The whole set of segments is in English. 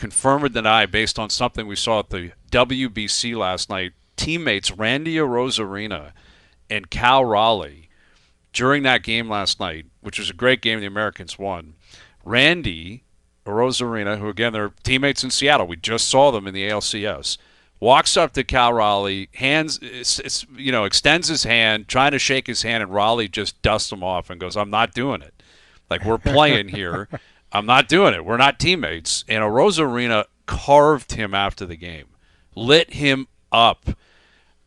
confirm or deny based on something we saw at the WBC last night. Teammates Randy Arozarena and Cal Raleigh during that game last night, which was a great game the Americans won. Randy Arozarena, who again they're teammates in Seattle, we just saw them in the ALCS, walks up to Cal Raleigh, extends his hand, trying to shake his hand, and Raleigh just dusts him off and goes, "I'm not doing it. Like, we're playing here. I'm not doing it. We're not teammates." And Arozarena carved him after the game, lit him up.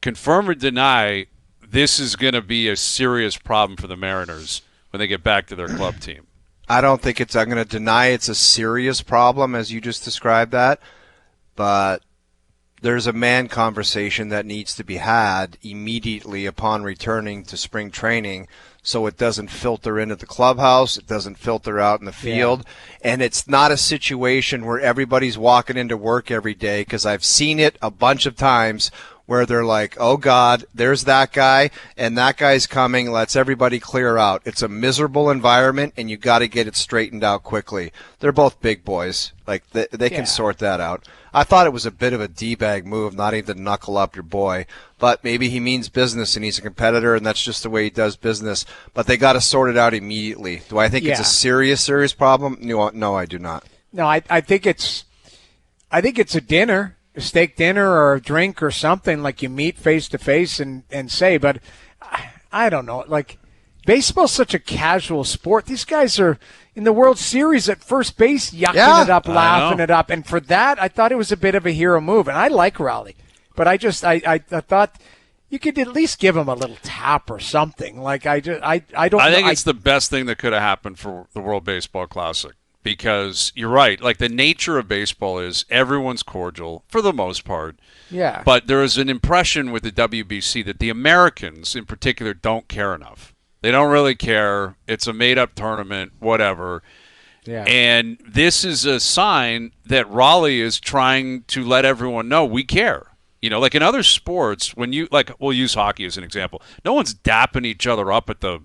Confirm or deny, this is going to be a serious problem for the Mariners when they get back to their club team. I don't think I'm going to deny it's a serious problem as you just described that, but there's a man conversation that needs to be had immediately upon returning to spring training so it doesn't filter into the clubhouse, it doesn't filter out in the field, and it's not a situation where everybody's walking into work every day, because I've seen it a bunch of times where they're like, "Oh, God, there's that guy, and that guy's coming. Let's everybody clear out." It's a miserable environment, and you got to get it straightened out quickly. They're both big boys. Like, they can sort that out. I thought it was a bit of a D-bag move, not even to knuckle up your boy. But maybe he means business, and he's a competitor, and that's just the way he does business. But they got to sort it out immediately. Do I think it's a serious problem? No, I do not. No, I think it's a dinner. A steak dinner or a drink or something, like you meet face to face and say, but I don't know. Like, baseball's such a casual sport. These guys are in the World Series at first base, yucking it up, laughing it up. And for that, I thought it was a bit of a hero move. And I like Raleigh, but I thought you could at least give him a little tap or something. Like, I don't know. I think it's the best thing that could have happened for the World Baseball Classic. Because you're right, like the nature of baseball is everyone's cordial for the most part. Yeah. But there is an impression with the WBC that the Americans in particular don't care enough. They don't really care. It's a made-up tournament, whatever. Yeah. And this is a sign that Raleigh is trying to let everyone know we care. You know, like in other sports, when you, like, we'll use hockey as an example. No one's dapping each other up at the,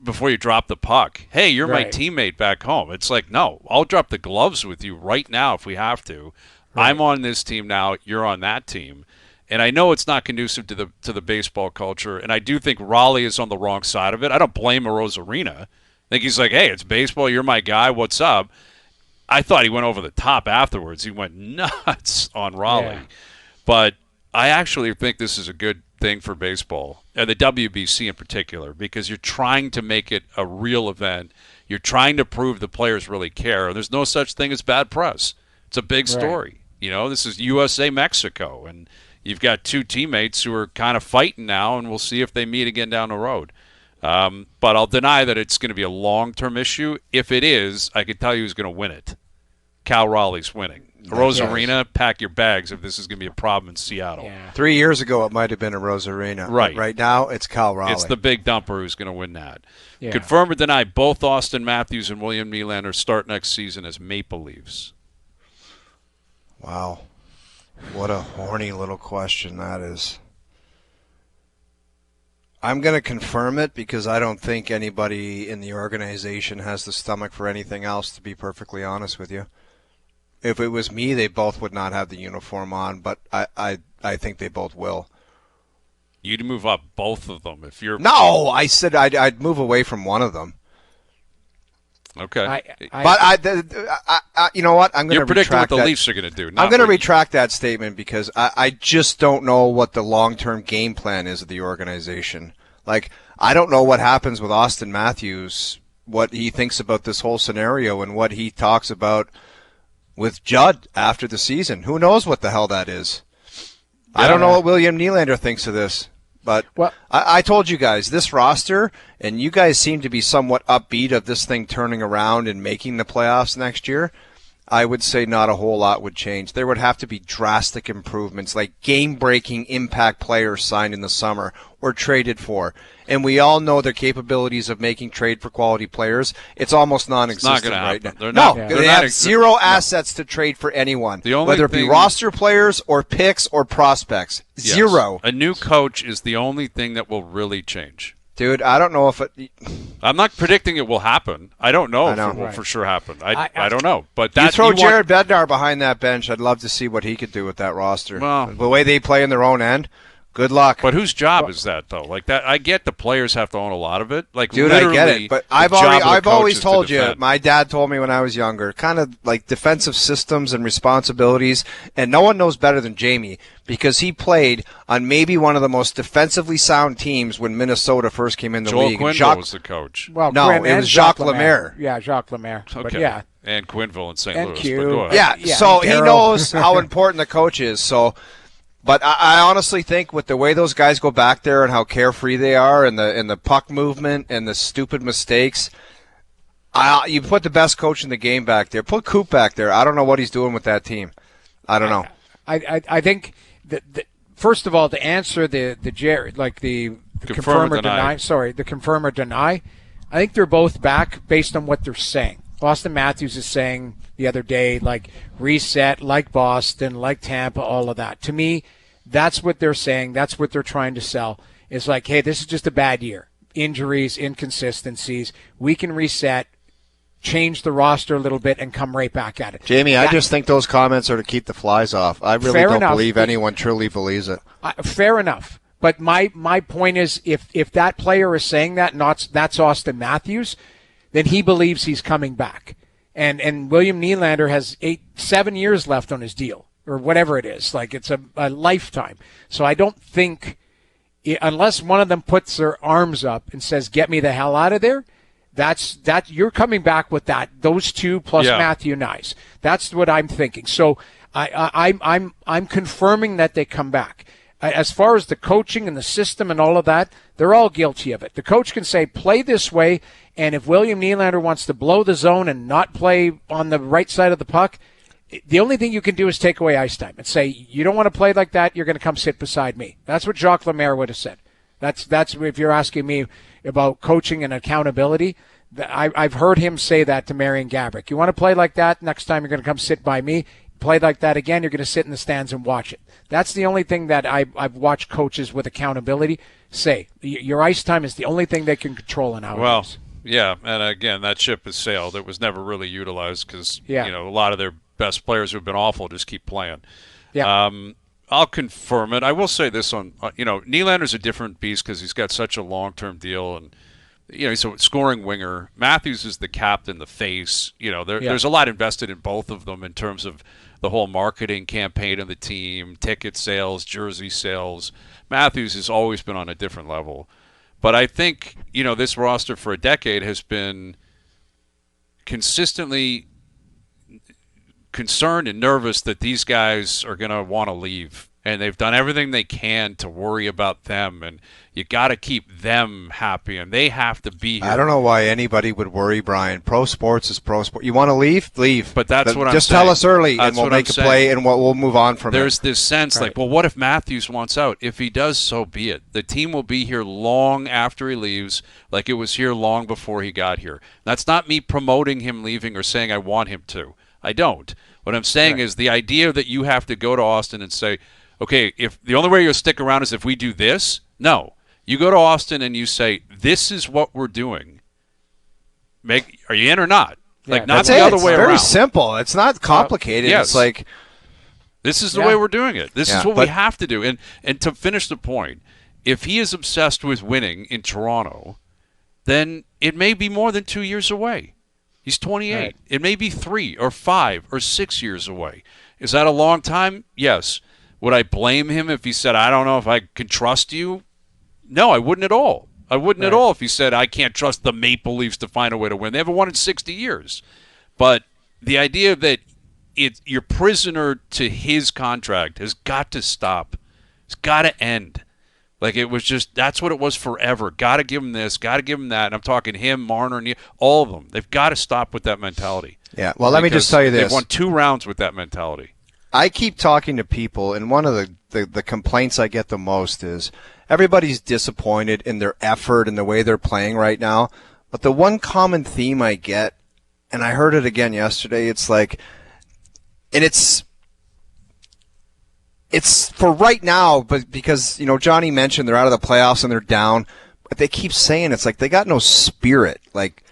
before you drop the puck. Hey, you're my teammate back home. It's like, no, I'll drop the gloves with you right now if we have to. Right. I'm on this team now. You're on that team. And I know it's not conducive to the baseball culture, and I do think Raleigh is on the wrong side of it. I don't blame Arozarena. I think he's like, hey, it's baseball. You're my guy. What's up? I thought he went over the top afterwards. He went nuts on Raleigh. Yeah. But I actually think this is a good thing for baseball, and the WBC in particular, because you're trying to make it a real event. You're trying to prove the players really care. And there's no such thing as bad press. It's a big story. This is USA-Mexico, and you've got two teammates who are kind of fighting now, and we'll see if they meet again down the road. But I'll deny that it's going to be a long-term issue. If it is, I can tell you who's going to win it. Cal Raleigh's winning. Arozarena, pack your bags if this is going to be a problem in Seattle. Yeah. 3 years ago, it might have been Arozarena. Right. Right now, it's Cal Raleigh. It's the big dumper who's going to win that. Yeah. Confirm or deny, both Austin Matthews and William Nylander start next season as Maple Leafs. Wow. What a horny little question that is. I'm going to confirm it because I don't think anybody in the organization has the stomach for anything else, to be perfectly honest with you. If it was me, they both would not have the uniform on, but I think they both will. You'd move up both of them if you're... No, I said I'd move away from one of them. Okay. You know what? I'm going to retract that. You're predicting what the Leafs are going to do. I'm going to retract that statement because I just don't know what the long-term game plan is of the organization. Like, I don't know what happens with Austin Matthews, what he thinks about this whole scenario and what he talks about with Judd after the season. Who knows what the hell that is? Yeah. I don't know what William Nylander thinks of this. But I told you guys, this roster, and you guys seem to be somewhat upbeat of this thing turning around and making the playoffs next year. I would say not a whole lot would change. There would have to be drastic improvements, like game-breaking impact players signed in the summer or traded for. And we all know their capabilities of making trade for quality players. It's almost non-existent right now. They have zero assets to trade for anyone, whether it be roster players or picks or prospects. Yes. Zero. A new coach is the only thing that will really change. Dude, I don't know if it. I'm not predicting it will happen. I don't know if it will for sure happen. I don't know. But that, you throw Jared Bednar behind that bench, I'd love to see what he could do with that roster. Well, the way they play in their own end, good luck. But whose job is that, though? Like that, I get the players have to own a lot of it. Like, dude, I get it. But I've always told you. My dad told me when I was younger, kind of like defensive systems and responsibilities. And no one knows better than Jamie because he played on maybe one of the most defensively sound teams when Minnesota first came in the league. Joel Quenneville was the coach. Well, no, it was Jacques Lemaire. Yeah, Jacques Lemaire. Okay. But yeah. And Quenneville in St. And Louis. Q. But go ahead. Yeah, so he knows how important the coach is. So. But I honestly think with the way those guys go back there and how carefree they are and the puck movement and the stupid mistakes, you put the best coach in the game back there. Put Coop back there. I don't know what he's doing with that team. I don't know. I think that first of all, to answer the Jared, like the confirm or deny. Sorry, the confirm or deny. I think they're both back based on what they're saying. Austin Matthews is saying the other day, like reset, like Boston, like Tampa, all of that. To me, that's what they're saying. That's what they're trying to sell. It's like, hey, this is just a bad year. Injuries, inconsistencies. We can reset, change the roster a little bit, and come right back at it. Jamie, I just think those comments are to keep the flies off. I really don't believe anyone truly believes it. Fair enough. But my point is, if that player is saying that, that's Austin Matthews, then he believes he's coming back. And William Nylander has 7 years left on his deal, or whatever it is. Like, it's a lifetime. So I don't think, unless one of them puts their arms up and says, get me the hell out of there, you're coming back with that. Those two plus Matthew Nyes. That's what I'm thinking. So I'm confirming that they come back. As far as the coaching and the system and all of that, they're all guilty of it. The coach can say, play this way, and if William Nylander wants to blow the zone and not play on the right side of the puck, the only thing you can do is take away ice time and say, you don't want to play like that, you're going to come sit beside me. That's what Jacques Lemaire would have said. That's if you're asking me about coaching and accountability, I've heard him say that to Marian Gaborik. You want to play like that, next time you're going to come sit by me. Play like that again, you're going to sit in the stands and watch it. That's the only thing that I've watched coaches with accountability say. Your ice time is the only thing they can control in nowadays. Well, yeah, and again, that ship has sailed. It was never really utilized because a lot of their best players who have been awful just keep playing. Yeah. I'll confirm it. I will say this on Nylander's a different beast because he's got such a long-term deal and he's a scoring winger. Matthews is the captain, the face. There's a lot invested in both of them in terms of the whole marketing campaign of the team, ticket sales, jersey sales. Matthews has always been on a different level. But I think, this roster for a decade has been consistently concerned and nervous that these guys are going to want to leave. And they've done everything they can to worry about them. And you got to keep them happy. And they have to be here. I don't know why anybody would worry, Brian. Pro sports is pro sport. You want to leave? Leave. But that's what I'm saying. Just tell us early, and we'll make a play, and we'll move on from it. There's this sense like, well, what if Matthews wants out? If he does, so be it. The team will be here long after he leaves, like it was here long before he got here. That's not me promoting him leaving or saying I want him to. I don't. What I'm saying is the idea that you have to go to Austin and say, okay, if the only way you'll stick around is if we do this, no. You go to Austin and you say, this is what we're doing. Are you in or not? Like, not the other way around. It's very simple. It's not complicated. Yes. It's like, this is the way we're doing it. This is what we have to do. And to finish the point, if he is obsessed with winning in Toronto, then it may be more than 2 years away. He's 28. Right. It may be 3 or 5 or 6 years away. Is that a long time? Yes. Would I blame him if he said, I don't know if I can trust you? No, I wouldn't at all. I wouldn't at all if he said, I can't trust the Maple Leafs to find a way to win. They haven't won in 60 years. But the idea that you're prisoner to his contract has got to stop. It's got to end. Like, it was just, that's what it was forever. Got to give him this, got to give him that. And I'm talking him, Marner, all of them. They've got to stop with that mentality. Yeah, well, let me just tell you this. They've won 2 rounds with that mentality. I keep talking to people, and one of the complaints I get the most is everybody's disappointed in their effort and the way they're playing right now. But the one common theme I get, and I heard it again yesterday, it's like, and it's for right now, but because, Johnny mentioned they're out of the playoffs and they're down. but they keep saying it's like they got no spirit. Like,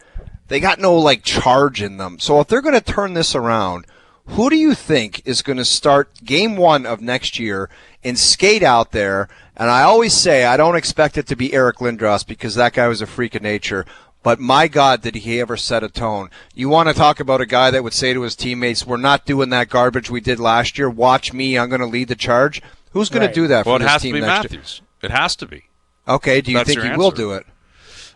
they got no, like, charge in them. So if they're going to turn this around, who do you think is going to start game 1 of next year and skate out there? And I always say I don't expect it to be Eric Lindros because that guy was a freak of nature. But my God, did he ever set a tone. You want to talk about a guy that would say to his teammates, we're not doing that garbage we did last year. Watch me. I'm going to lead the charge. Who's going to do that for this team next year? Well, it has to be Matthews. It has to be. Okay, do you think he will do it?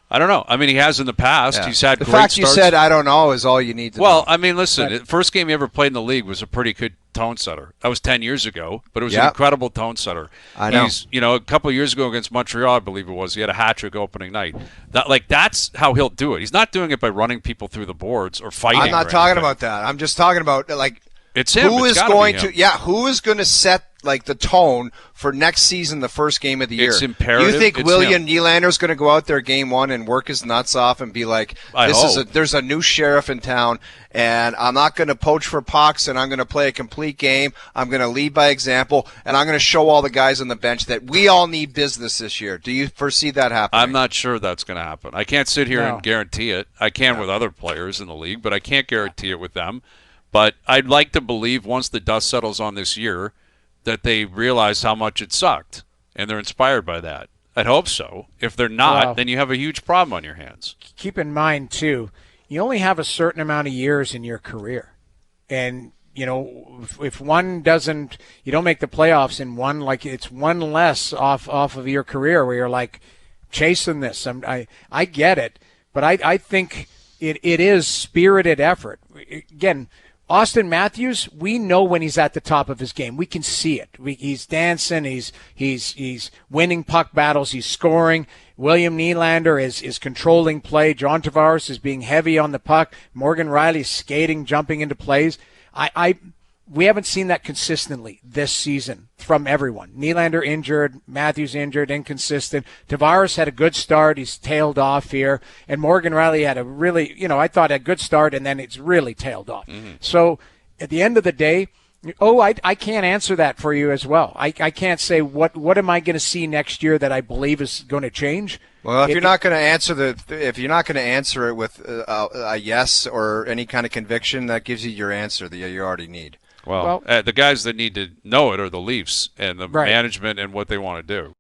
I don't know. I mean, he has in the past. Yeah. He's had the great fact starts. You said I don't know is all you need to know. Well, I mean, listen, the first game he ever played in the league was a pretty good tone setter. That was 10 years ago, but it was an incredible tone setter. I know. He's, a couple of years ago against Montreal, I believe it was, he had a hat trick opening night. That's how he'll do it. He's not doing it by running people through the boards or fighting. I'm not talking about that. I'm just talking about, like, it's him. Who is going to set like the tone for next season, the first game of the year? It's imperative. You think William Nylander is going to go out there game 1 and work his nuts off and be like, there's a new sheriff in town, and I'm not going to poach for pucks, and I'm going to play a complete game. I'm going to lead by example, and I'm going to show all the guys on the bench that we all need business this year. Do you foresee that happening? I'm not sure that's going to happen. I can't sit here and guarantee it. I can with other players in the league, but I can't guarantee it with them. But I'd like to believe once the dust settles on this year that they realize how much it sucked, and they're inspired by that. I'd hope so. If they're not, then you have a huge problem on your hands. Keep in mind, too, you only have a certain amount of years in your career. And, if one doesn't – you don't make the playoffs in one, like it's one less off of your career where you're like chasing this. I get it, but I think it is spirited effort. Again – Austin Matthews, we know when he's at the top of his game. We can see it. He's dancing. He's winning puck battles. He's scoring. William Nylander is controlling play. John Tavares is being heavy on the puck. Morgan Riley's skating, jumping into plays. We haven't seen that consistently this season from everyone. Nylander injured, Matthews injured, inconsistent. Tavares had a good start. He's tailed off here. And Morgan Riley had a really, I thought a good start, and then it's really tailed off. Mm-hmm. So at the end of the day, I can't answer that for you as well. I can't say what am I going to see next year that I believe is going to change. Well, if you're not going to answer it with a yes or any kind of conviction, that gives you your answer that you already need. Well, the guys that need to know it are the Leafs and the management and what they want to do.